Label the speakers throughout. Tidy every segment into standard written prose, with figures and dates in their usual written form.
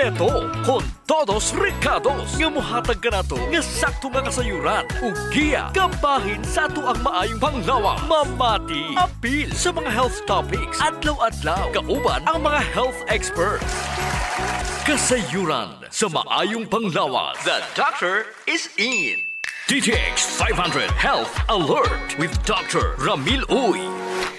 Speaker 1: kompleto con todos recados nga mohatag kanato nga sakto nga kasayuran ug giya kabahin sa ato ang maayong panglawa. Mamati apil sa mga health topics adlaw-adlaw kauban ang mga health experts. Kasayuran sa maayong panglawas. The doctor is in. DTX 500 Health Alert with Dr. Ramil Uy.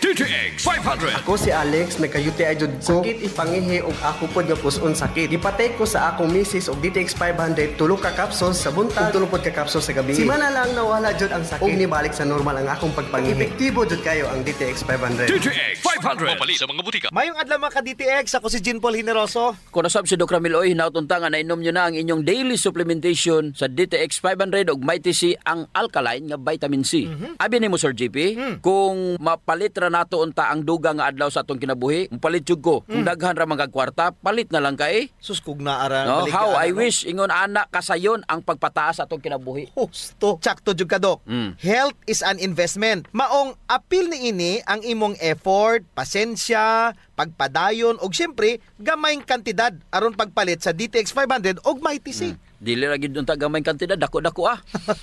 Speaker 1: DTX 500.
Speaker 2: Ako si Alex, nagka-UTI jud ko. Sakit ipangihi og ako pod nga puson sakit. Ipatay ko sa akong misis og DTX 500 tulo ka capsules sa buntag ug tulo pod ka capsules sa gabi. Simana lang nawala jud ang sakit ug nibalik sa normal ang akong pagpangihi. Epektibo jud kayo ang DTX 500.
Speaker 1: DTX 500. Mapalit sa mga butika.
Speaker 3: Mayong adlaw mga ka-DTX, ako si Jean Paul Hineroso.
Speaker 4: Kung nasab si Dr. Ramil Uy, hinautunta nga nainom nyo na ang inyong daily supplementation sa DTX 500 ug Mighty C ang alkaline nga vitamin C. Abi nimo Sir JP, kung mapalit ra nato unta ang duga nga adlaw sa atong kinabuhi, mapalit jud ko. Kung daghan ra mga kwarta, palit na lang kay.
Speaker 3: Suskog na ara.
Speaker 4: No, how I wish ingon ana kasayon ang pagpataas atong kinabuhi.
Speaker 3: Husto. Tsakto jud ka, Dok. Health is an investment. Maong apil ni ini ang imong effort, pasensya, pagpadayon og syempre gamayng kantidad aron pagpalit sa DTX 500 og Mighty C.
Speaker 4: Dili ra gid unta gamay kantidad, dako-dako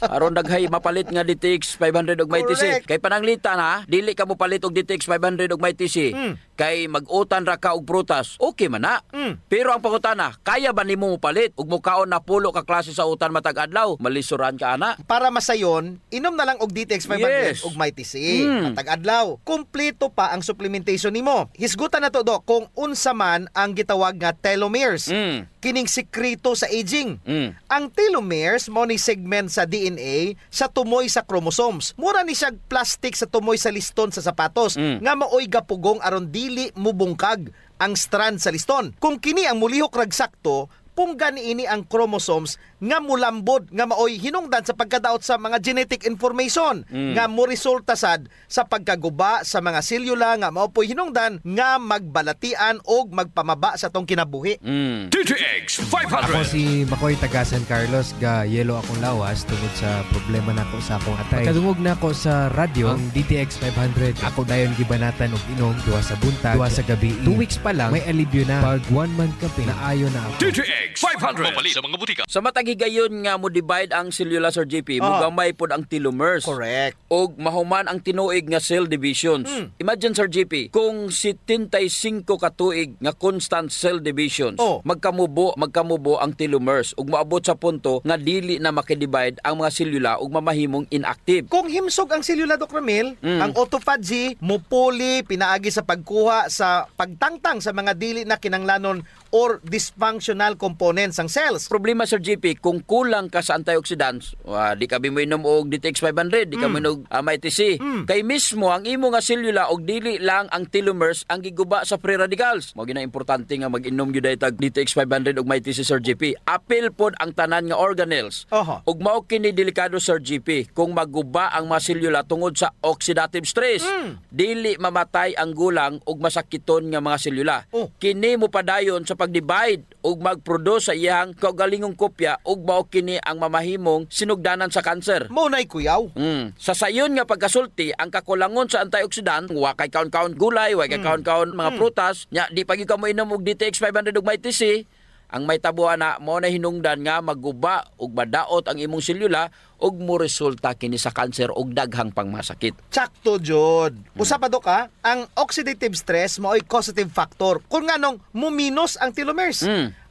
Speaker 4: aron daghay mapalit nga DTX 500 og Mighty C. Kay pananglitan ha, dili ka mo palit og DTX 500 og Mighty C. Kay mag-utan ra ka og prutas, okay man na. Pero ang pangutana, kaya ba nimo palit ug mukaon na pulo ka klase sa utan matag adlaw? Malisuran ka ana.
Speaker 3: Para masayon, inom na lang og DTX 500 og Mighty C matag adlaw. Kumpleto pa ang supplementation nimo. Hisgutan na to, Dok, kung unsa man ang gitawag nga telomeres. Kining sekreto sa aging. Ang telomeres mo ni segment sa DNA sa tumoy sa chromosomes. Mura ni siya plastic sa tumoy sa liston sa sapatos nga maoy gapugong aron dili mubungkag ang strand sa liston. Kung kini ang mulihok rag sakto, punggan ini ang chromosomes nga mulambod nga maoy hinungdan sa pagkadaot sa mga genetic information nga mo resulta sad sa pagkaguba sa mga selula nga maopoy hinungdan nga magbalatian og magpamaba sa tong kinabuhi.
Speaker 1: DTX 500.
Speaker 5: Ako si Makoy taga San Carlos, ga yelo akong lawas tungod sa problema nako sa akong atay. Kadungog nako sa radyo ang DTX 500. Ako dayon gibanatan og inom duwa sa buntag, duwa sa gabi. 2 weeks pa lang may alibyo na. Pag 1 month kape na ayo na ako.
Speaker 1: DTX 500. Mapalit sa mga butika.
Speaker 4: Sa matag-higayon nga mo divide ang selula Sir JP, mugamay pod ang telomeres.
Speaker 3: Correct.
Speaker 4: Og mahuman ang tinuig nga cell divisions. Imagine Sir JP, kung 75 ka tuig nga constant cell divisions, magkamubo ang telomeres ug moabot sa punto nga dili na makidivide ang mga selula ug mamahimong inactive.
Speaker 3: Kung himsog ang selula, Dr. Ramil, ang autophagy mupuli pinaagi sa pagkuha sa pagtangtang sa mga dili na kinanglanon or dysfunctional components ng cells.
Speaker 4: Problema Sir JP, kung kulang ka sa antioxidants, di ka mo inom og DTX 500, di ka mo inom Mighty C. Kay mismo ang imo nga selula og dili lang ang telomeres ang giguba sa free radicals. Mao gina importante nga mag-inom gyud tag DTX 500 og Mighty C Sir JP. Apil pod ang tanan nga organelles. Ug mao kini delikado Sir JP kung maguba ang mga selula tungod sa oxidative stress. Dili mamatay ang gulang ug masakiton nga mga selula. Kini mo padayon sa pag-divide ug mag-produce sa iyang kaugalingong kopya ug mao kini ang mamahimong sinugdanan sa kanser.
Speaker 3: Mao nay kuyaw.
Speaker 4: Sa sayon nga pagkasulti, ang kakulangon sa antioxidant, wa kay kaon-kaon gulay, wa kay kaon-kaon mga prutas, nya di pagi ka mo inom og DTX 500 ug Mighty C, ang may tabuan na mo na hinungdan nga maguba ug madaot ang imong selula ug mo resulta kini sa kanser ug daghang pangmasakit.
Speaker 3: Tsakto jud. Usa pa, Dok, ang oxidative stress mao'y causative factor. Kung nganong muminos ang telomeres.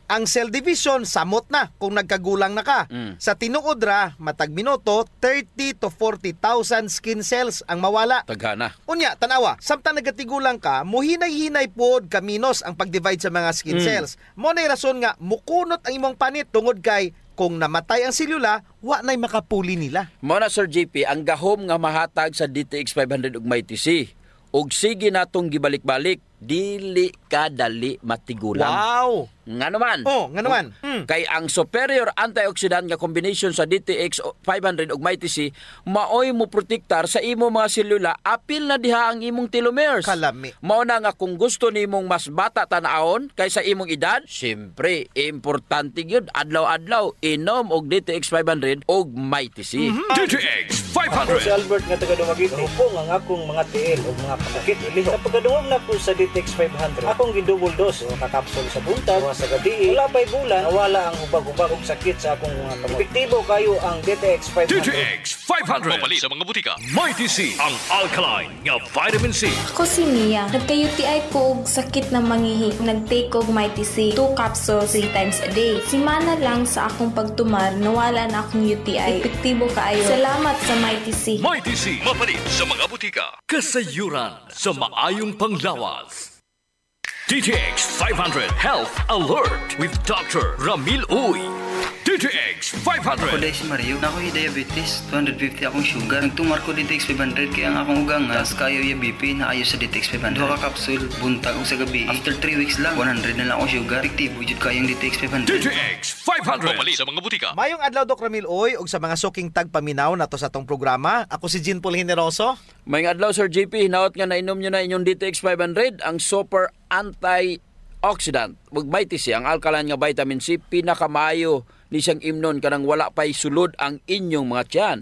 Speaker 3: Ang cell division samot na kung nagkagulang na ka. Sa tinuod ra matag minuto 30 to 40,000 skin cells ang mawala.
Speaker 4: Taghana.
Speaker 3: Unya, tanawa, samtang nagatigulang ka, muhinay-hinay pod kaminos ang pag-divide sa mga skin cells. Mo nay rason nga mukunot ang imong panit tungod kay kung namatay ang selula, wa nay makapuli nila.
Speaker 4: Mo na Sir JP, ang gahom nga mahatag sa DTX 500 ug Mighty C. Ug sige natong gibalik-balik, dili ka dali matigulang.
Speaker 3: Wow!
Speaker 4: Nga naman.
Speaker 3: Nga naman.
Speaker 4: Kay ang superior antioxidant nga combination sa DTX 500 ug Mighty C maoy mo protektar sa imo mga selula apil na diha ang imong telomeres.
Speaker 3: Kalami.
Speaker 4: Mao na nga kung gusto nimong mas bata tan-awon kaysa imong edad, syempre importante gyud adlaw-adlaw inom og DTX 500 ug Mighty C.
Speaker 1: DTX
Speaker 6: Ako si
Speaker 1: 500.
Speaker 6: Albert nga taga Dumaguete. Ako ang akong mga tiil o mga pasakit. Sa pagkaduwag na po sa DTX DTX 500. Akong gidouble dose o kakapsul sa buntag o sa gabi. Wala pa'y bulan, nawala ang hubag-hubag og sakit sa akong mga kamot. Epektibo kayo ang DTX 500.
Speaker 1: DTX 500 mabali sa mga butika. Mighty C ang alkaline nga vitamin C.
Speaker 7: Ako si Mia. Nagka-UTI ko og sakit na mangihi. Nag-take og Mighty C 2 capsules 3 times a day. Simana lang sa akong pagtumar, nawala na akong UTI. Epektibo kaayo. Salamat sa Mighty C.
Speaker 1: Mighty C mabali sa mga butika. Kasayuran sa maayong panglawas. DTX 500 Health Alert with Dr. Ramil Uy. DTX 500.
Speaker 8: Ako dahil si Mario, na ako'y diabetes, 250 akong sugar. Nagtumar ko DTX 500 kaya ang akong ugangas, kayo yung BP na ayos sa DTX 500. Duha ka kapsul, buntag o sa gabi. After 3 weeks lang, 100 na lang akong sugar. Epektibo jud kayong DTX 500.
Speaker 1: DTX 500 mabali sa mga butika.
Speaker 3: Mayong adlaw Doc Ramil Oy ug sa mga suking tagpaminaw nato sa atong programa. Ako si Jean Paul Generoso.
Speaker 4: Mayong adlaw Sir JP, hinaot nga nainom nyo na inyong DTX 500, ang super antioxidant. Mighty C, ang alkaline nga vitamin C, pinakamayo ni siyang imnon kanang wala pa'y sulod ang inyong mga tiyan.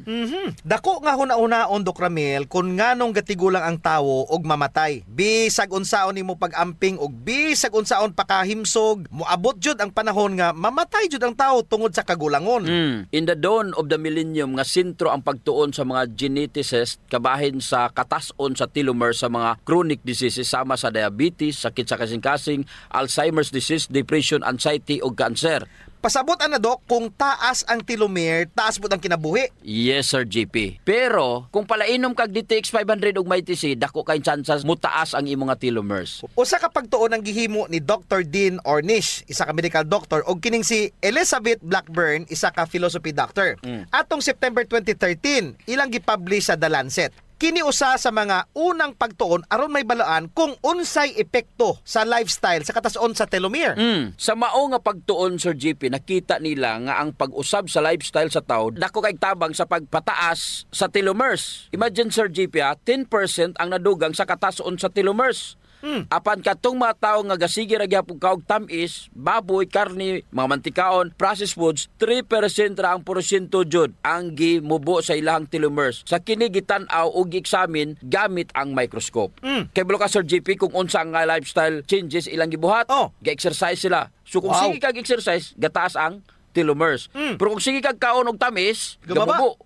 Speaker 3: Dako nga huna-unaon Doc Ramil kung nganong gatigulang ang tawo og mamatay. Bisag unsaon nimo pag-amping og bisag unsaon pakahimsog, moabot jud ang panahon nga mamatay jud ang tawo tungod sa kagulangon.
Speaker 4: In the dawn of the millennium nga sentro ang pagtuon sa mga geneticists kabahin sa katas-on sa telomeres sa mga chronic diseases sama sa diabetes, sakit sa kasing-kasing, Alzheimer's disease, depression, anxiety ug cancer.
Speaker 3: Pasabot na Doc, kung taas ang telomere, taas po ang kinabuhi.
Speaker 4: Yes, Sir JP. Pero, kung palainom kag DTX 500 ug Mighty C, dako kay chances mutaas ang imong nga telomeres.
Speaker 3: Usa ka pagtuon ang gihimo ni Dr. Dean Ornish, isa ka medical doctor, og kining si Elizabeth Blackburn, isa ka philosophy doctor. Atong September 2013, ilang gipublish sa The Lancet. Kini usa sa mga unang pagtuon aron may balaan kung unsay epekto sa lifestyle sa katas-on sa telomere.
Speaker 4: Sa mao nga pagtuon Sir JP, nakita nila nga ang pag-usab sa lifestyle sa tao dako kay tabang sa pagpataas sa telomeres. Imagine Sir JP, 10% ang nadugang sa katas-on sa telomeres. Apan katong mga tao nga gasige ra gyapon kaog tamis, baboy, karne, mga mantikaon, processed foods, 3% ra ang porsyento jud ang gimubo sa ilahang telomeres. Sa kini gitan-aw ug gi-examine gamit ang microscope. Kay bulo ka Sir JP kung unsa ang lifestyle changes ilang gibuhat, ga-exercise sila. So kung sige kag exercise, gataas ang telomeres. Pero kung sige kag kaon og tamis, gamubo.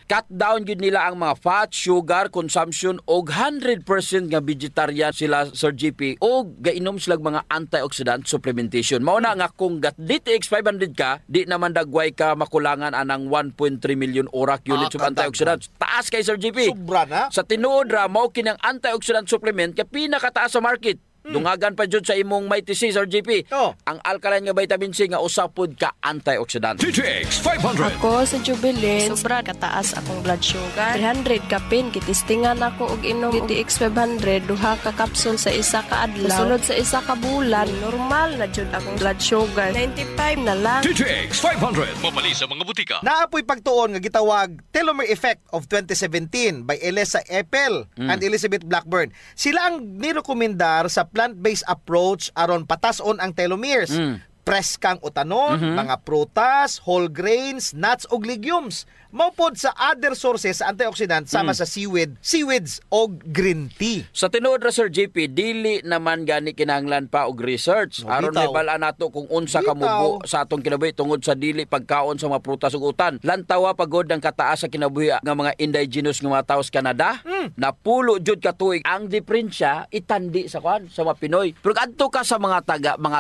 Speaker 4: Cut down gyud nila ang mga fat, sugar consumption og 100% nga vegetarian sila Sir JP og gainom sila mga antioxidant supplementation. Mao na nga kung DTX 500 ka, di naman dagway ka makulangan anang 1.3 million ORAC units of antioxidants. Taas kay Sir JP.
Speaker 3: Sobra na.
Speaker 4: Sa tinuod ra mao kini ang antioxidant supplement kay pinakataas sa market. Dungagan pa jud sa imong Mighty C, Sir JP. Ang alkaline nga vitamin C nga usapod ka antioxidant.
Speaker 1: DTX 500.
Speaker 9: Ako sa Jubilin, sobra kataas akong blood sugar. 300 kapin, kitistingan ako og inom DTX 500, duha ka kapsul sa isa ka adlaw. Sunod sa isa ka bulan, normal na jud akong blood sugar. 95 na lang.
Speaker 1: DTX 500 mabali sa mga butika.
Speaker 3: Naapoy pagtuon nga gitawag Telomere Effect of 2017 by Elisa Eppel and Elizabeth Blackburn. Sila ang nirekomendar sa plant-based approach aron patason ang telomeres. Preskang utanon, mga prutas, whole grains, nuts ug legumes. Maupod sa other sources sa antioxidant sama sa seaweeds o green tea.
Speaker 4: Sa tinuod ra Sir JP, dili naman gani kinahanglan pa og research. Aron may bala nato kung unsa ka mubo sa atong kinabuhi tungod sa dili pagkaon sa mga prutas ug utan. Lantawa pagod ang kataas sa kinabuhi nga mga indigenous nga mga tawo sa Canada. Napulo jud ka tuig ang diferensya itandi sa sa mga Pinoy. Pero adto ka sa mga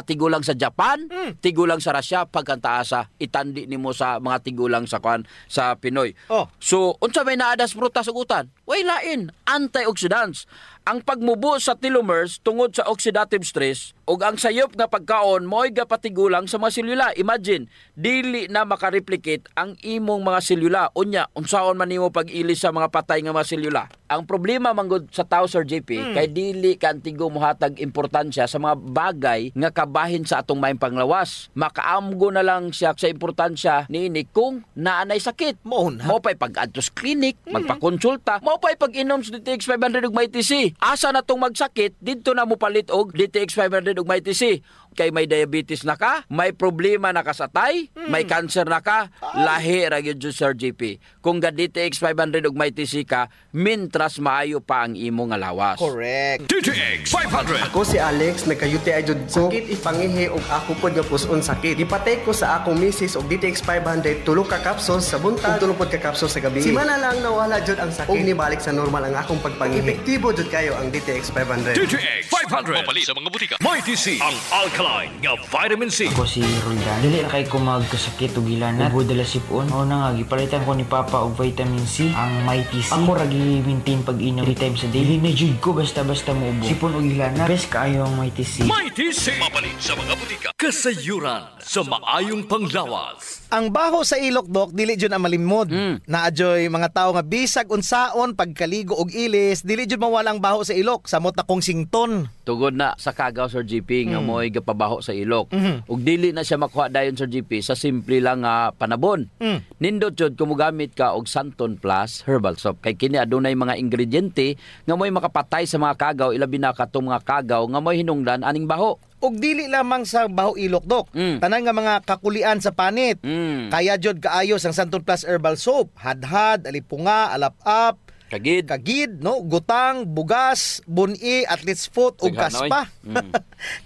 Speaker 4: tigulang sa Japan, tigulang sa Russia, pagkantaas sa itandi nimo sa mga tigulang sa sa Pinoy. So, unsa may naadas prutas ug utan? Way lain, antioxidants. Ang pagmubo sa telomeres tungod sa oxidative stress ug ang sayop nga pagkaon mo'y gapatigulang sa mga selula. Imagine, dili na makareplicate ang imong mga selula. Unya, unsaon man nimo pag-ilis sa mga patay nga mga selula? Ang problema manggod sa tao Sir JP, kay dili kantigo mohatag importansya sa mga bagay nga kabahin sa atong maayong panglawas. Makaamgo na lang siya sa importansya niini kung naanay sakit. Mao pa'y pag-adto sa clinic, magpakonsulta, mao pa'y pag-inom sa DTX 500 ug Mighty C. Asa na tong magsakit, dito na mo palit og DTX 500 ug Mighty C. kay may diabetes na ka, may problema na ka sa tay, may cancer na ka, lahi ra gyud Sir JP. Kung ga DTX 500 ug may TC ka, mintras maayo pa ang imo nga lawas.
Speaker 3: Correct.
Speaker 1: DTX 500.
Speaker 2: Ako si Alex, nagka-UTI jud ko. Sakit ipangihi og ako pod nga puson sakit. Ipatay ko sa akong misis og DTX 500 tulo ka capsules sa buntag, tulo pod ka capsules sa gabi. Simana lang nawala jud ang sakit. Og nibalik sa normal ang akong pagpangihi. Epektibo jud kayo ang DTX 500.
Speaker 1: DTX 500. Mapalit sa mga butika. May TC ang alkaline nga vitamin C.
Speaker 10: Ako si Roldan. Dili na kay ko magkasakit o gilanat. Ubo dala sipon. O na nga, gipalitan ko ni Papa og vitamin C. Ang may TC. Ako ragi maintain pag-inom 3 times a day. Dili na jud ko basta-basta mo ubo. Sipon o gilanat. Best kaayo ang may TC.
Speaker 1: May TC. Mapalit sa mga butika. Kasayuran sa maayong panglawas.
Speaker 3: Ang baho sa ilok, Dok, dili jud ang malimod. Naadyoy mga tao nga bisag unsaon pagkaligo og ilis, dili jud mawala ang baho sa ilok. Samot na kong sington.
Speaker 4: Tugod na sa kagaw Sir GP nga mo'y gapabaho sa ilok. Ug dili na siya makuha dayon Sir GP sa simple lang nga panabon. Nindot jud kumugamit ka og Santon Plus herbal soap kay kini adunay mga ingrediente nga mo'y makapatay sa mga kagaw, ilabi na katong mga kagaw nga mo'y hinungdan aning baho.
Speaker 3: Og dili lamang sa baho ilok, Dok. Tanan nga mga kakulian sa panit. Kaya jud kaayos ang Santon Plus herbal soap. Hadhad, alipunga, alap-ap, kagid, no, gutang, bugas, buni, athlete's foot ug kaspa.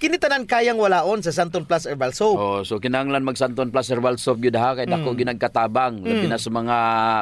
Speaker 3: Kini tanan kayang walaon sa Santon Plus herbal soap.
Speaker 4: Oh, so kinahanglan mag Santon Plus herbal soap gyud ha kay dako ginagkatabang labi na sa mga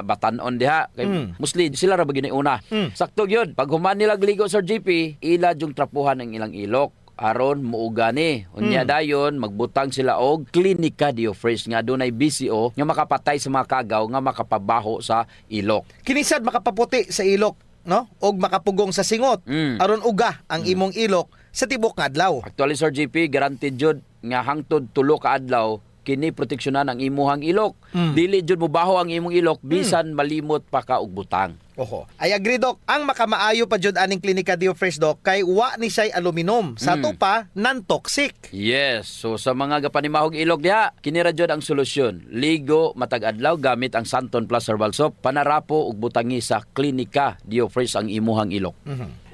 Speaker 4: batan-on diha kay mostly sila ra ba giniuna. Sakto gyud pag human nila ligo Sir GP, ila jung trapuhan ang ilang ilok. Aron muugani. Unya dayon magbutang sila og Clinica Diofresh nga dunay BCO nga makapatay sa mga kagaw nga makapabaho sa ilok.
Speaker 3: Kinisad makapaputi sa ilok, no? Og makapugong sa singot. Aron uga ang imong ilok sa tibok nga adlaw.
Speaker 4: Actually Sir GP, guaranteed jud nga hangtod 3 ka adlaw kini proteksyonan ang imuhang ilok. Dili jud mobaho ang imong ilok bisan malimot pa ka og butang.
Speaker 3: Oho. I agree, Dok. Ang makamaayo pa jud aning Clinica Diofresh, Dok, kay wa ni say aluminum. Sa to pa non-toxic.
Speaker 4: Yes. So sa mga gapanimahog ilok diha, kini ra jud ang solusyon. Ligo matag adlaw gamit ang Santon Plus herbal soap, panarapo ug butangi sa Clinica Diofresh ang imuhang ilok.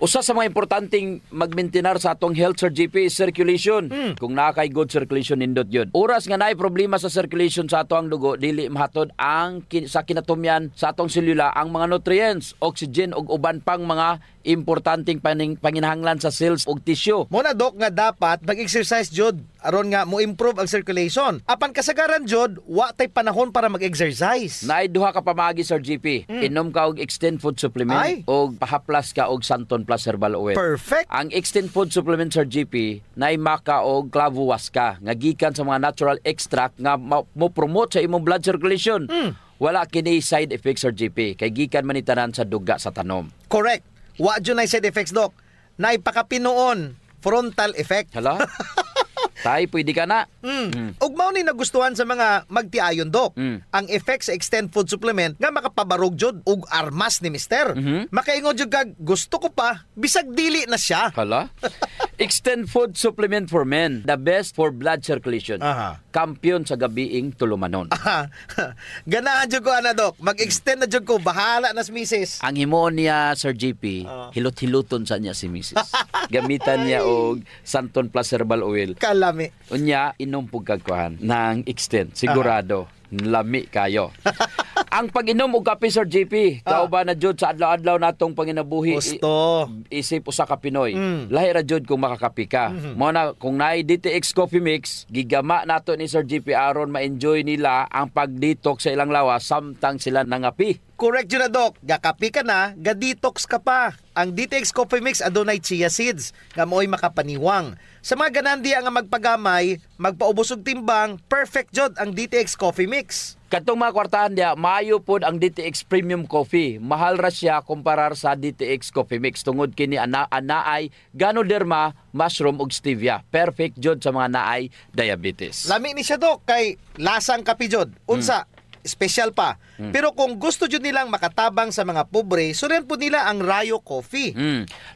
Speaker 4: Usa sa mga importanteng magmaintenar sa atong health Sir GP is circulation. Kung naa kay good circulation nindot yun. Oras nga naay problema sa circulation sa atong dugo, dili mahatod ang sa kinatumyan sa atong selula ang mga nutrients, oxygen ug uban pang mga importanteng panginahanglan sa cells ug tissue.
Speaker 3: Muna, Dok, nga dapat mag-exercise jud aron nga mo improve ang circulation. Apan kasagaran jud wa tay panahon para mag-exercise.
Speaker 4: Naay duha ka pamagi Sir GP. Inom ka og Extend Food Supplement ug pahaplas ka og Santon Plus herbal oil.
Speaker 3: Perfect.
Speaker 4: Ang Extend Food Supplement Sir GP naay maka og clavo waska nga gikan sa mga natural extract nga mo promote sa imong blood circulation. Wala kini side effects Sir GP kay gikan man itanan sa duga sa tanom.
Speaker 3: Correct. Wa jud nay side effects, Dok. Naay pakapinoon frontal effect.
Speaker 4: Hala? Tay, pwede ka na.
Speaker 3: Ug mao ni nagustuhan sa mga magtiayon, Dok. Ang effect sa Extend Food Supplement nga makapabarog jud ug armas ni Mister. Makaingon jud kag gusto ko pa bisag dili na siya.
Speaker 4: Hala? Extend Food Supplement for Men, the best for blood circulation. Kampiyon sa gabiing tulumanon.
Speaker 3: Ganahan jud ko ana, Dok. Mag-extend na jud ko, bahala na si Mrs.
Speaker 4: Ang himuon niya Sir GP, hilot-hiluton sa niya si Mrs. Gamitan niya og Santon Plus herbal oil.
Speaker 3: Kalami.
Speaker 4: Unya inom pug kagkuhan ng Extend. Sigurado lami kayo. Ang pag-inom og kape Sir JP, kauban na jud sa adlaw-adlaw natong panginabuhi.
Speaker 3: Gusto.
Speaker 4: Isip usa ka Pinoy. Lahi ra jud kung makakape ka. Mo na kung naay DTX Coffee Mix, gigama nato ni Sir JP aron ma-enjoy nila ang pag-detox sa ilang lawas samtang sila nangapi.
Speaker 3: Correct yun na, Dok. Gakapi ka na, ga-detox ka pa. Ang DTX Coffee Mix adunay chia seeds nga mo'y makapaniwang. Sa mga ganandiya nga magpagamay, magpaubos og timbang, perfect jud ang DTX Coffee Mix.
Speaker 4: Katong mga kwartahan diya, maayo pod ang DTX Premium Coffee. Mahal ra siya kumparar sa DTX Coffee Mix tungod kini anaay Ganoderma, mushroom ug stevia. Perfect jud sa mga naay diabetes.
Speaker 3: Lami ni siya, Dok, kay lasang kape jud. Unsa? Special pa. Pero kung gusto jud nilang makatabang sa mga pobre, suren po nila ang Rayo Coffee.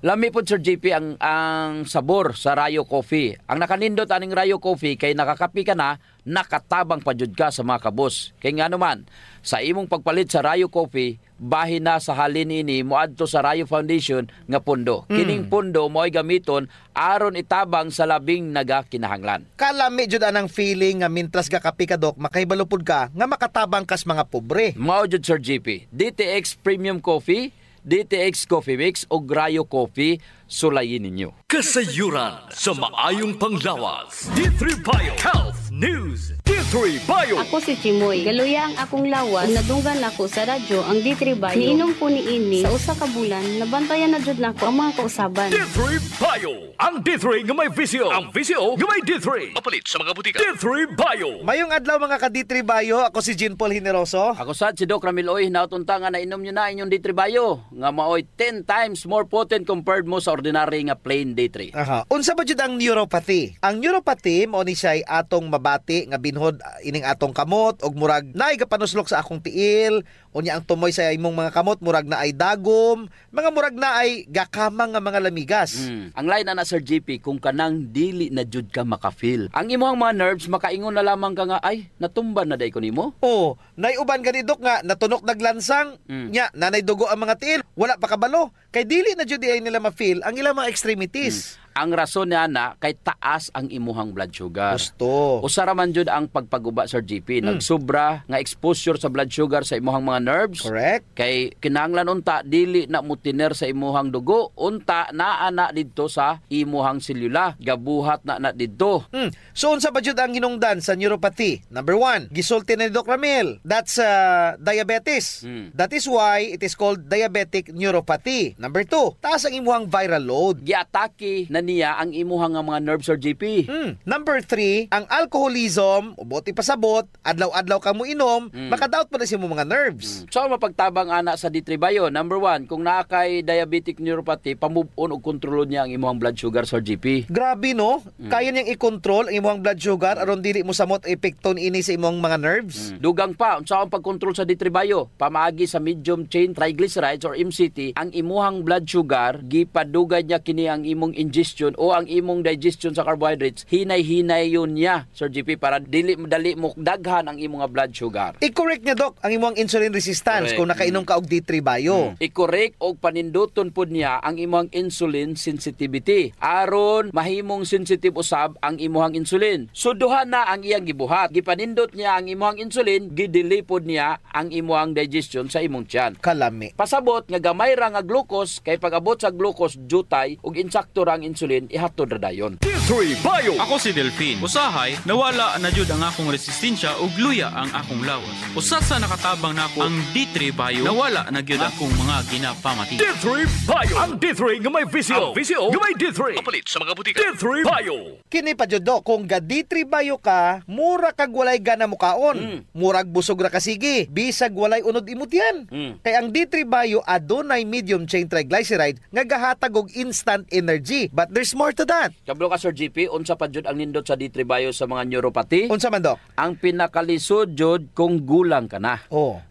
Speaker 4: Lami po Sir JP ang sabor sa Rayo Coffee. Ang nakanindot aning Rayo Coffee kay nakakapi ka na, nakatabang pa jud ka sa mga kabos. Kay nga naman, sa imong pagpalit sa Rayo Coffee, bahin na sa halin ini moadto sa Rayo Foundation nga pondo. Kining pondo mo'y gamiton aron itabang sa labing nagakinahanglan.
Speaker 3: Kalami jud anang feeling nga mintras gakapi ka Dok, makahibalupod ka nga makatabang kas mga pobre.
Speaker 4: Mao jud Sir GP, DTX Premium Coffee, DTX Coffee Mix o Rayo Coffee, sulayin ninyo.
Speaker 1: Kasayuran sa maayong panglawas. D3 Bio Health News. D3 Bio.
Speaker 11: Ako si Chimoy. Galuya ang akong lawas. Nadunggan ako sa radyo ang D3 Bio. Niinom ko ni ini sa usa ka bulan. Nabantayan na jud nako ang mga kausaban.
Speaker 1: D3 Bio. Ang D3 nga may VCO. Ang VCO nga may D3. Mapalit sa mga butika. D3 Bio.
Speaker 3: Mayong adlaw mga ka D3 Bio. Ako si Jean Paul Hineroso.
Speaker 4: Ako sad si Doc Ramil Oy, nautunta nga nainom nyo na inyong D3 Bio nga maoy 10 times more potent compared mo sa ordinary nga plain D3.
Speaker 3: Aha. Unsa ba jud ang neuropathy? Ang neuropathy mao ni siya atong mabati nga binhod ining atong kamot og murag naay gapanuslok sa akong tiil, unya ang tumoy sa imong mga kamot murag na ay dagom, mga murag na ay gakamang nga mga lamigas.
Speaker 4: Ang line na Sir GP kung kanang dili na jud ka makafeel. Ang imong mga nerves makaingon na lamang ka nga ay natumba na day ko nimo.
Speaker 3: Oh, nay uban gani Dok nga natunok naglansang, nya nanay dugo ang mga tiil, wala pa kabalo. Kay dili na jud ay nila ma-feel ang ilang mga extremities.
Speaker 4: Ang rason niya na kay taas ang imuhang blood sugar.
Speaker 3: Gusto.
Speaker 4: Usara man jud ang pagpaguba Sir GP. Nagsubra nga exposure sa blood sugar sa imuhang mga nerves.
Speaker 3: Correct.
Speaker 4: Kay kinahanglan unta dili na mutiner sa imuhang dugo, unta naa na didto sa imuhang selula. Gabuhat na didto.
Speaker 3: So unsa ba jud ang hinungdan sa neuropathy? Number 1, gisulti na ni Doc Ramil. That's diabetes. That is why it is called diabetic neuropathy. Number 2, taas ang imuhang viral load.
Speaker 4: Giatake na niya ang imuhang nga mga nerves Sir GP.
Speaker 3: Number 3, ang alcoholism, ubot ipasabot, adlaw-adlaw ka mo inom, makadaot pa na siya mo mga nerves.
Speaker 4: So mapagtabang ana sa D3 Bio, number 1, kung naa kay diabetic neuropathy, pamove on og kontrolon niya ang imuhang blood sugar Sir GP.
Speaker 3: Grabe no? Kaya niyang i-control ang imuhang blood sugar aron dili mo samot epekton ini sa imuhang mga nerves.
Speaker 4: Dugang pa, unsa ang pagkontrol sa D3 Bio? Pamaagi sa medium chain triglycerides or MCT, ang imuhang blood sugar gipadugay niya kini ang imong ingestion o ang imong digestion sa carbohydrates, hinay-hinay yun niya, Sir GP, para dili mo daghan ang imong blood sugar.
Speaker 3: I-correct niya, Doc, ang imong insulin resistance kung nakainom ka og D3 Bio.
Speaker 4: I-correct og paninduton pod niya ang imong insulin sensitivity. Aron mahimong sensitive usab ang imong insulin. So duha na ang iyang gibuhat. Gipanindot niya ang imong insulin, gidili pod niya ang imong digestion sa imong tiyan.
Speaker 3: Kalami.
Speaker 4: Pasabot nga gamay ra nga glucose, kay pag-abot sa glucose jutay ug insakto ra ang insulin ihatod ra dayon.
Speaker 1: D3 Bio.
Speaker 12: Ako si Delphine. Usahay, nawala na jud ang akong resistensya ug luya ang akong lawas. Usa sa nakatabang nako ang D3 Bio, nawala na gyud akong mga ginapamati.
Speaker 1: D3 Bio. Ang D3 nga may VCO. Ang VCO nga may D3. Mapalit sa mga butika. D3 Bio.
Speaker 3: Kini pa jud, Doc, kung ga D3 Bio ka, mura kag walay gana mo kaon. Murag busog ra ka sige, bisag walay unod imot yan. Kay ang D3 Bio adunay medium chain triglyceride nga gahatag og instant energy. But there's more to that.
Speaker 4: Kablo ka Sir GP, unsa pa jud ang nindot sa D3 Bio sa mga neuropathy?
Speaker 3: Unsa man, Doc?
Speaker 4: Ang pinakalisod jud kung gulang ka na.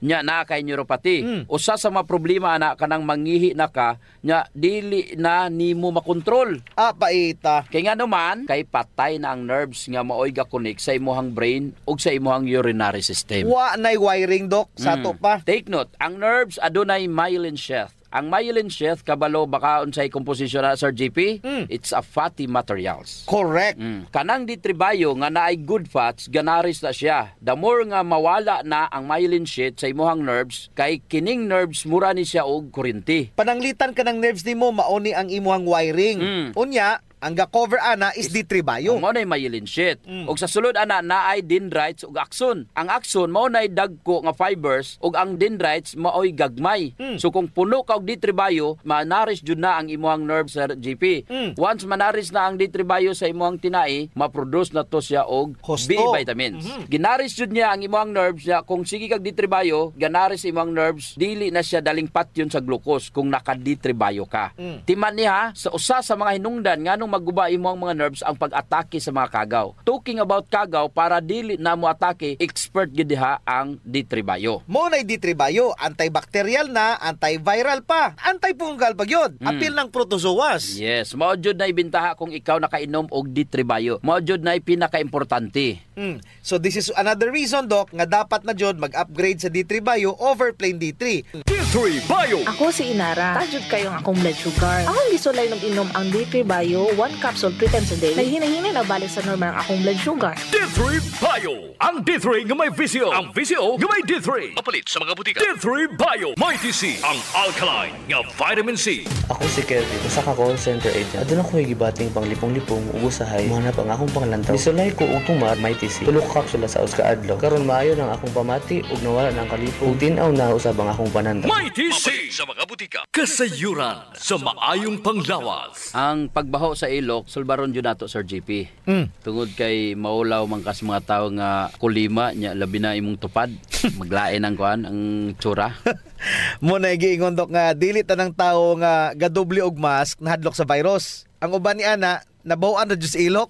Speaker 4: Nya na kay neuropathy. Usa sa mga problema ana kanang mangihi na ka, nya dili na nimo makontrol.
Speaker 3: Paita.
Speaker 4: Kay nga naman, kay patay na ang nerves nga maoy ga-connect sa imuhang brain ug sa imuhang urinary system.
Speaker 3: Wa nay wiring, Doc, sa to pa.
Speaker 4: Take note, ang nerves adunay myelin sheath. Ang myelin sheath, kabalo baka unsay komposisyon na Sir GP? It's a fatty materials.
Speaker 3: Correct.
Speaker 4: Kanang D3 Bio nga naay good fats, ganaris na siya. The more nga mawala na ang myelin sheath sa imuhang nerves, kay kining nerves mura ni siya og kuryente.
Speaker 3: Pananglitan ka ng nerves nimo, mauni ang imuhang wiring. Unya, ang ga-cover ana is D3 Bio.
Speaker 4: Mao nay myelin sheath. Ug sa sulod ana naay dendrites ug axon. Ang axon mao nay dagko nga fibers ug ang dendrites maoy gagmay. So kung puno ka og D3 Bio, manaris jud na ang imuhang nerve sa GP. Once manaris na ang D3 Bio sa imuhang tinai, ma-produce na to siya og B vitamins. Ginaris jud niya ang imuhang nerves niya. Kung sige kag D3 Bio, ganaris imong nerves, dili na siya daling patyon sa glucose kung naka D3 Bio ka. Timan niya sa usa sa mga hinungdan nganong maguba imo ang mga nerves ang pag-atake sa mga kagaw. Talking about kagaw, para dili na mo atake, expert gid diha ang D3 Bio.
Speaker 3: Mo na D3 Bio, antibacterial na, antiviral pa, antifungal pa gyud. Apil ng protozoas.
Speaker 4: Yes, mao jud na ibintaha kung ikaw nakainom og D3 Bio. Mao jud na pinaka-importante.
Speaker 3: So this is another reason, Doc, nga dapat na jud mag-upgrade sa D3 Bio over plain D3.
Speaker 1: D3 Bio!
Speaker 13: Ako si Inara. Tajud kayong akong blood sugar. Akong gisulay nung inom ang D3 Bio, 1 capsule 3 times a day. Nahihina-hina na balik sa normal ang akong blood sugar.
Speaker 1: D3 Bio! Ang D3 nga may visio. Ang visio nga may D3. Mapalit sa mga butika. D3 Bio! May TC ang alkaline nga vitamin C.
Speaker 14: Ako si Kevin, usa ka call center agent. Aduna ko gibating panglipong-lipong ug usahay manap ang akong panglantaw. Nisulay ko og tumar may TC. Tulo ka kapsula sa uska adlaw. Karon maayo nang akong pamati ug nawala nang kalipong. Ug tin-aw na usab ang akong pananda.
Speaker 1: May TC sa mga butika. Kasayuran sa maayong panglawas.
Speaker 4: Ang pagbaho sa ilok, sulbaron jud nato Sir GP. Tungod kay maulaw man kas mga tawo nga kulima nya labi na imong tupad. Maglain ang kuan ang tsura.
Speaker 3: Mo na giingon, Dok, nga dili tanang tawo nga gadoble og mask nahadlok sa virus. Ang uban ni ana nabawan na sa ilok.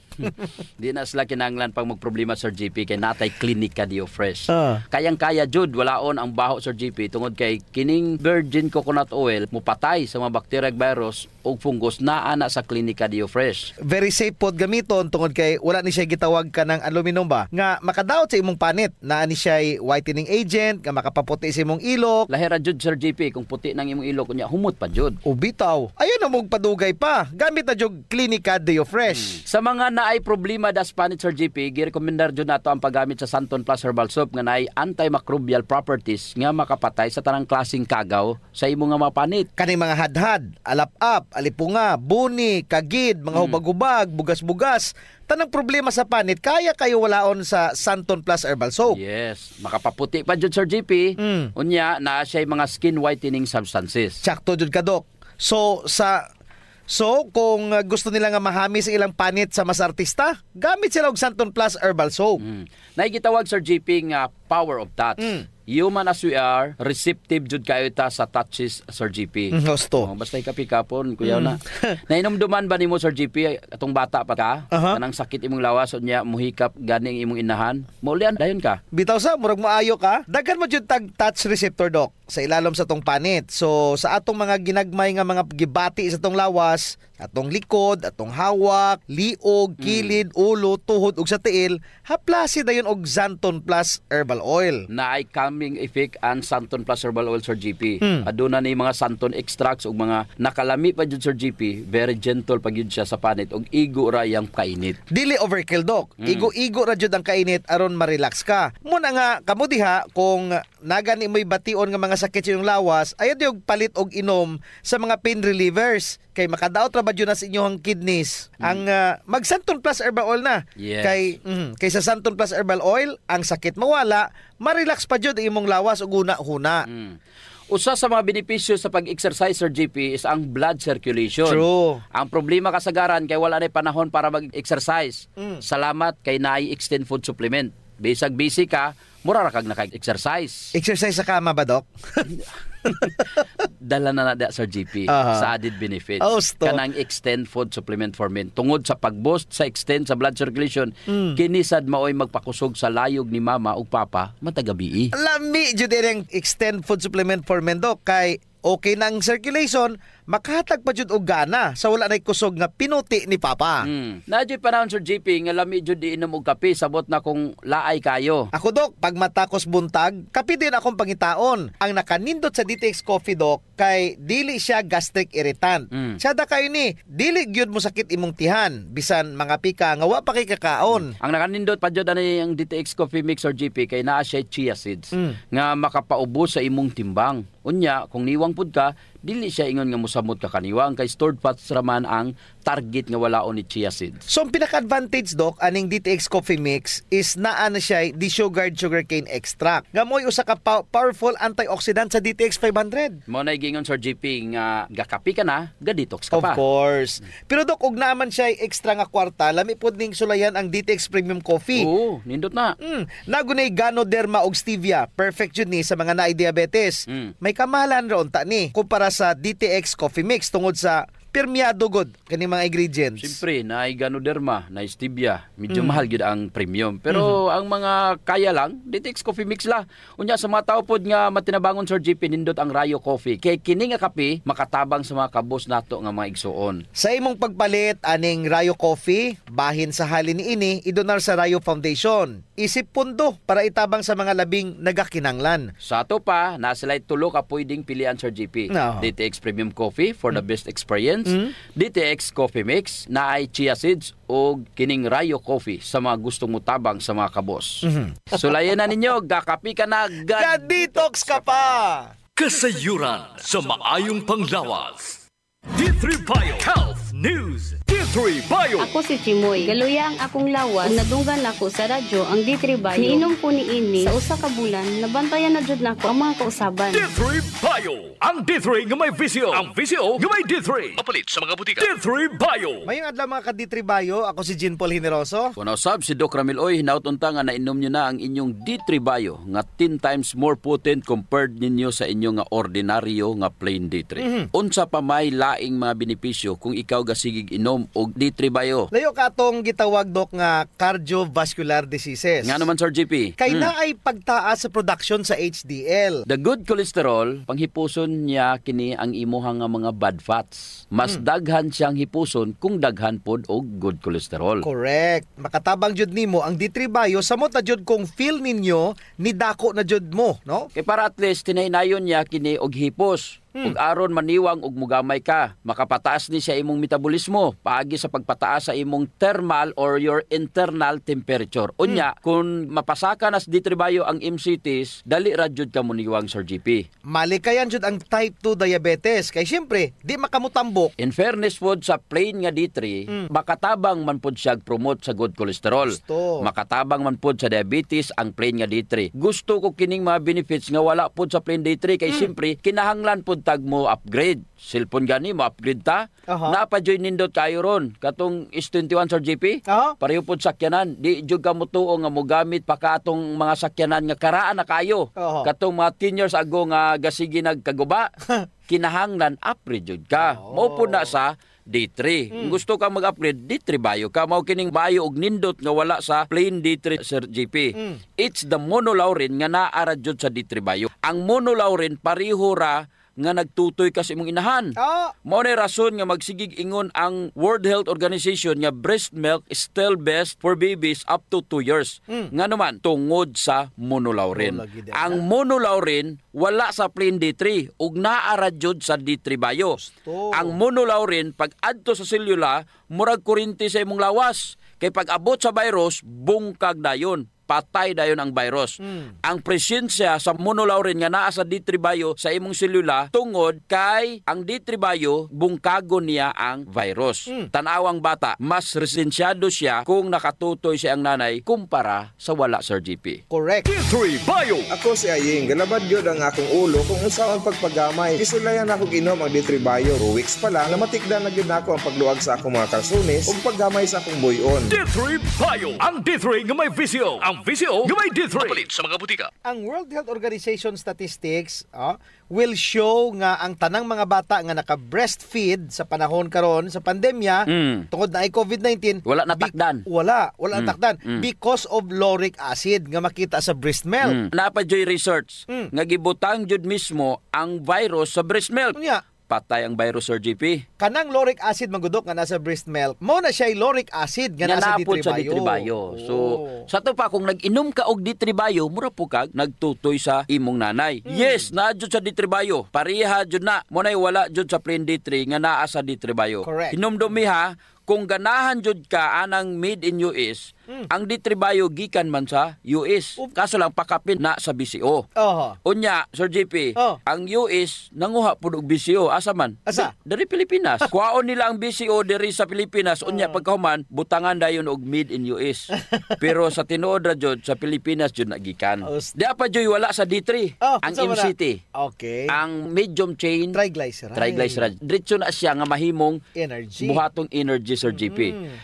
Speaker 4: Di na sila kinanglan pag magproblema Sir GP kay natay klinika Dio Fresh. Kayang-kaya jud walaon ang baho Sir GP tungod kay kining virgin coconut oil mupatay sa mga bacteria ug virus ug fungus naa na sa klinika Dio Fresh.
Speaker 3: Very safe pod gamiton tungod kay wala ni siya gitawag ka ng aluminum ba nga makadaot sa imong panit. Naa ni siya whitening agent nga makapaputi sa imong ilok.
Speaker 4: Lahira jud Sir GP kung puti nang imong ilok kunya humot pa jud.
Speaker 3: O bitaw. Ayon na mong padugay pa. Gamit na jud klinika Dio Fresh.
Speaker 4: Sa mga naay problema das panit Sir GP, girekomendar jud nato ang paggamit sa Santon Plus Herbal Soap nga naay antimicrobial properties nga makapatay sa tanang klaseng kagaw sa imong nga mapanit.
Speaker 3: Kaning mga hadhad, alap-ap, alipunga, buni, kagid, mga hubag-hubag, bugas-bugas, tanang problema sa panit kaya kayo walaon sa Santon Plus Herbal Soap.
Speaker 4: Yes, makapaputi pa jud Sir GP. Unya na siya mga skin whitening substances.
Speaker 3: Sakto jud ka, Dok. So, kung gusto nila nga mahami sa ilang panit sa mas artista, gamit sila og Santon Plus Herbal Soap.
Speaker 4: Naigitawag Sir GP nga power of touch. Human as we are, receptive jud kayo ta sa touches Sir GP.
Speaker 3: Gusto.
Speaker 4: Basta ikapikapon, kuyaw na. Nainomduman ba nimo Sir GP atong bata pa ka? Kanang sakit imong lawas unya muhikap ganing imong inahan. Maulian dayon ka.
Speaker 3: Bitaw sa murag maayo ka. Daghan mo jud tag touch receptor, Dok, sa ilalom sa tong panit. So sa atong mga ginagmay nga mga gibati sa tong lawas, atong likod, atong hawak, liog, kilid, ulo, tuhod ug sa tiil, haplasi dayon og Santon Plus Herbal Oil.
Speaker 4: Naay calming effect ang Santon Plus Herbal Oil Sir GP. Aduna ni mga Santon extracts ug mga nakalami pa jud Sir GP, very gentle pa gyud siya sa panit ug igo ra yang kainit.
Speaker 3: Dili overkill, Dok. Igo-igo ra jud ang kainit aron ma-relax ka. Muna nga kamo diha kung nagani mo'y bation nga mga sakit sa inyong lawas, ayod yung palit og inom sa mga pain relievers. Kay makadaot ra ba jud na sa inyong kidneys ang mag Santon Plus Herbal Oil na.
Speaker 4: Yes.
Speaker 3: Kay sa Santon Plus Herbal Oil ang sakit mawala, ma-relax pa jud imong lawas ug una-huna.
Speaker 4: Usa sa mga benepisyo sa pag-exercise Sir GP is ang blood circulation.
Speaker 3: True.
Speaker 4: Ang problema kasagaran kay wala na panahon para mag-exercise. Salamat kay naay extend food supplement. Bisag busy ka, mura ra kag naka-exercise.
Speaker 3: Exercise sa kama ba, Dok?
Speaker 4: Dala na Sir GP sa added benefits. Kanang extend food supplement for men. Tungod sa pag-boost sa extend sa blood circulation, kinisad maoy magpakusog sa layog ni mama ug papa matagabi.
Speaker 3: Lami jud ang extend food supplement for men, Dok, kay okay na ang circulation, makahatag pa jud og gana sa wala nay kusog nga pinuti ni papa.
Speaker 4: Nadyo panahon Sir GP nga lami jud iinom og kape sabot na kung laay kayo.
Speaker 3: Ako, Dok, pag matakos buntag, kape din akong pangitaon. Ang nakanindot sa DTX Coffee, Dok, kay dili siya gastric irritant. Siya da kayo ni, dili gyud mo sakit imong tihan bisan mga pika nga wa pa kay kakaon.
Speaker 4: Ang nakanindot pa jud ani ang DTX Coffee Mix Sir GP kay naa siya chia seeds nga makapaubos sa imong timbang. Unya, kung niwang pud ka, dili siya ingon nga musamot ka kaniwang kay stored fats raman ang target nga walaon ni chia seeds.
Speaker 3: So ang pinaka-advantage, Dok, aning DTX Coffee Mix is naa na siya desugared sugarcane extract. Nga mo'y usa ka powerful antioxidant sa DTX 500.
Speaker 4: Mo na gingon Sir GP nga gakapi ka na, ga-detox ka pa.
Speaker 3: Of course. Pero, Dok, og naman siya extra nga kwarta, lami pod ning sulayan ang DTX Premium Coffee.
Speaker 4: Oo, nindot na.
Speaker 3: Nagunay Ganoderma og stevia. Perfect jud ni sa mga naay diabetes. May kamahalan ra unta ni kumpara sa DTX Coffee Mix tungod sa Permiado god kani mga ingredients.
Speaker 4: Siyempre, na Ganoderma, na Stevia, medyo mahal gid ang premium. Pero ang mga kaya lang, DTX Coffee Mix la. Unya sa mga tao pod nga matinabangon Sir JP nindot ang Rayo Coffee. Kay kini nga kape makatabang sa mga kabos nato nga mga igsuon.
Speaker 3: Sa imong pagpalit aning Rayo Coffee, bahin sa halin ini idonar sa Rayo Foundation. Isip pundo para itabang sa mga labing nagakinanglan.
Speaker 4: Sa ato pa, nasilay tulo ka pwedeng pilian Sir JP.
Speaker 3: No.
Speaker 4: DTX Premium Coffee for the best experience. DTX Coffee Mix na ay chia seeds o kining Rayo Coffee sa mga gustong mutabang sa mga kabos. Sulayan na ninyo, gakapi ka na,
Speaker 3: Detox ka pa!
Speaker 1: Kasayuran sa maayong panglawas. D3 Bio Health News. D3 Bio.
Speaker 11: Ako si Chimoy. Galuya ang akong lawas. Kung nadunggan ako sa radyo ang D3 Bio. Niinom ko ni ini sa usa ka bulan, nabantayan na jud nako ang mga kausaban.
Speaker 1: D3 Bio. Ang D3 nga may visio. Ang visio nga may D3. Mapalit sa mga butika. D3 Bio.
Speaker 3: Mayong adlaw mga ka-D3 Bio, ako si Jean Paul Generoso.
Speaker 4: Kung usab si Doc Ramil Oy, hinautunta nga nainom nyo na ang inyong D3 Bio nga 10 times more potent compared ninyo sa inyo nga ordinaryo nga plain D3. Unsa pa may laing mga benepisyo kung ikaw gasigig inom og D3 Bio.
Speaker 3: Layo ka atong gitawag Dok nga cardiovascular diseases.
Speaker 4: Nga naman Sir JP.
Speaker 3: Kay na ay pagtaas sa production sa HDL.
Speaker 4: The good cholesterol, panghipuson niya kini ang imuhang nga mga bad fats. Mas daghan siyang hipuson kung daghan pod og good cholesterol.
Speaker 3: Correct. Makatabang jud nimo ang D3 Bio samot na jud kung feel ninyo ni dako na jud mo, no?
Speaker 4: Kay para at least tinaynayon niya kini og hipos. Ug aron maniwang og mugamay ka, makapataas ni sa imong metabolismo paagi sa pagpataas sa imong thermal or your internal temperature. Unya, kung mapasaka nas D3 Bio ang MCTs, dali ra jud ka muniwang Sir GP.
Speaker 3: Malikayan jud ang type 2 diabetes kay syempre di makamutambok.
Speaker 4: In fairness pod sa plain nga D3, makatabang man pod siya promote sa good cholesterol. Makatabang man pod sa diabetes ang plain nga D3. Gusto ko kining mga benefits nga wala pod sa plain D3 kay syempre kinahanglan pod tag mo upgrade. Cellphone gani mo upgrade ta. Napajoy nindot kayo ron. Katong S21 Sir JP. Pareho pod sakyanan. Di jud ka mo tuo nga mo gamit pa katong mga sakyanan nga karaan na kayo. Katong mga 10 years ago nga gasigi nagkaguba. Kinahanglan upgrade jud ka. Mao po na sa D3. Kung gusto ka mag-upgrade, D3 Bio ka. Mao kining Bio og nindot nga wala sa plain D3 Sir JP. It's the monolaurin nga naara jud sa D3 Bio. Ang monolaurin pareho ra nga nagtutoy ka sa imong inahan. Mao na rason nga magsigig ingon ang World Health Organization nga breast milk is still best for babies up to 2 years. Nga naman tungod sa monolaurin. Ang monolaurin wala sa plain D3 ug naara jud sa D3 Bio. Ang monolaurin pag adto sa selula murag kuryente sa imong lawas. Kay pag abot sa virus bungkag dayon. Patay dayon ang virus. Ang presensya sa monolaurin nga naa sa D3 Bio sa imong selula tungod kay ang D3 Bio bungkago niya ang virus. Tanawang bata, mas resensyado siya kung nakatutoy siya ang nanay kumpara sa wala Sir GP.
Speaker 3: Correct.
Speaker 1: D3 Bio.
Speaker 15: Ako si Aying, galabad yun ang akong ulo kung usaon pagpagamay. Isulayan ako inom ang D3 Bio. 2 weeks pa lang, namatikdan na yun ako ang pagluag sa akong mga kalsunis ug paggamay sa akong buyon.
Speaker 1: D3 Bio. Ang D3 nga may visio. Ang visio nga may D3. Mapalit sa mga butika.
Speaker 3: Ang World Health Organization statistics will show nga ang tanang mga bata nga naka-breastfeed sa panahon karon sa pandemya tungod na ay COVID-19
Speaker 4: wala natakdan.
Speaker 3: Wala natakdan because of lauric acid nga makita sa breast milk.
Speaker 4: Napajoy research nga gibutang jud mismo ang virus sa breast milk. Patay ang virus Sir GP.
Speaker 3: Kanang lauric acid magudok nga nasa breast milk, mo na siya lauric acid nga nasa D3
Speaker 4: Bio. So, sa to pa kung nag-inom ka og D3 Bio, mura po kag nagtutoy sa imong nanay. Yes, naa jud sa D3 Bio. Pareha jud na. Mo nay wala jud sa plain D3 nga naa sa D3 Bio. Hinumdumi ha, kung ganahan jud ka anang made in US, ang D3 Bio gikan man sa US. Kaso lang pakapin na sa BCO. Unya, Sir JP, ang US nanguha pud og BCO asa man?
Speaker 3: Asa?
Speaker 4: Dari Pilipinas. Kuhaon nila ang BCO diri sa Pilipinas. Unya pagkahuman butangan dayon og made in US. Pero sa tinuod ra jud sa Pilipinas jud nagikan. Di pa joy wala sa D3. Ang MCT.
Speaker 3: Okay.
Speaker 4: Ang medium chain
Speaker 3: triglyceride.
Speaker 4: Diretso na siya nga mahimong
Speaker 3: energy.
Speaker 4: buhatong energy energy, Sir GP.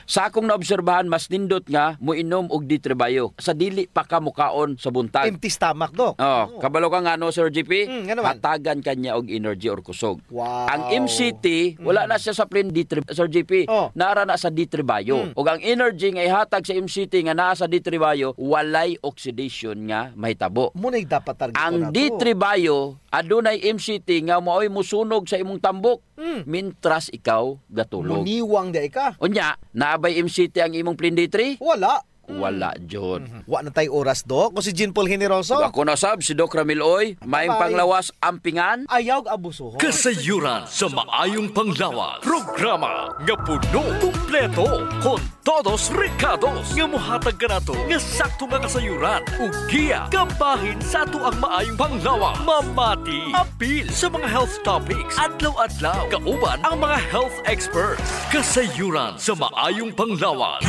Speaker 4: Sa akong naobserbahan, mas nindot nga muinom og D3 Bio sa dili pa ka mukaon sa buntag.
Speaker 3: Empty stomach, Dok.
Speaker 4: Kabalo ka nga no, Sir GP,
Speaker 3: naman.
Speaker 4: hatagan kanya og energy or kusog.
Speaker 3: Wow.
Speaker 4: Ang MCT, wala na siya sa plain D3, Sir GP. Nara na sa D3 Bio. Og ang energy nga ihatag sa MCT nga naa sa D3 Bio, walay oxidation nga mahitabo.
Speaker 3: Munay dapat target
Speaker 4: ang D3 Bio, adunay MCT nga maoy musunog sa imong tambok. Mintras ikaw gatulog.
Speaker 3: Muniwang di ka.
Speaker 4: Unya, naabay MCT ang imong plain D3?
Speaker 3: Wala.
Speaker 4: Wala, John.
Speaker 3: Wa na tayo oras, Dok. Kung si Jean Paul Generoso.
Speaker 4: Ako na sab, si Doc Ramiloy. May panglawas ampingan.
Speaker 3: Ayaw abusuhon.
Speaker 1: Kasayuran sa maayong panglawas. Programa nga puno, kumpleto, con todos recados. Nga muhatag ka na to, nga sakto nga kasayuran. Ugiya, kambahin sa ato ang maayong panglawas. Mamati, apil sa mga health topics. Adlaw-adlaw, kauban ang mga health experts. Kasayuran sa maayong panglawas.